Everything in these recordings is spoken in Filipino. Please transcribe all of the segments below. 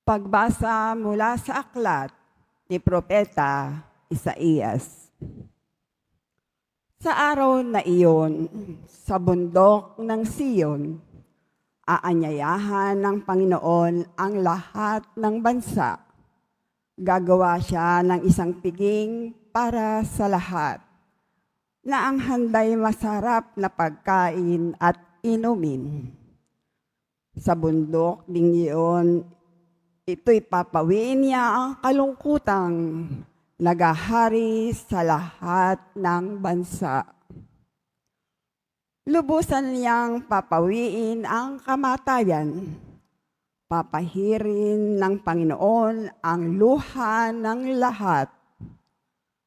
Pagbasa mula sa aklat ni Propeta Isaías. Sa araw na iyon, sa bundok ng Siyon, aanyayahan ng Panginoon ang lahat ng bansa. Gagawa siya ng isang piging para sa lahat, na ang handay masarap na pagkain at inumin. Sa bundok ding iyon, ito'y papawiin niya ang kalungkutang nagahari sa lahat ng bansa. Lubusan niyang papawiin ang kamatayan. Papahirin ng Panginoon ang luha ng lahat.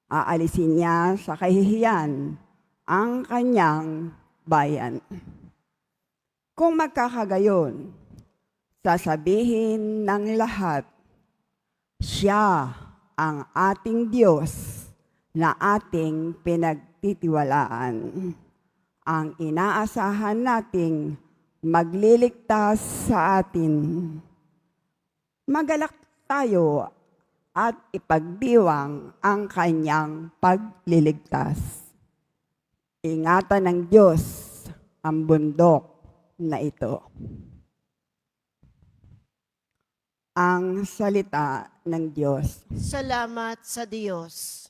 Aalisin niya sa kahihiyan ang kanyang bayan. Kung magkakagayon, sasabihin ng lahat, siya ang ating Diyos na ating pinagtitiwalaan. Ang inaasahan nating magliligtas sa atin. Magalak tayo at ipagdiwang ang kanyang pagliligtas. Ingatan ng Diyos ang bundok na ito. Ang salita ng Diyos. Salamat sa Diyos.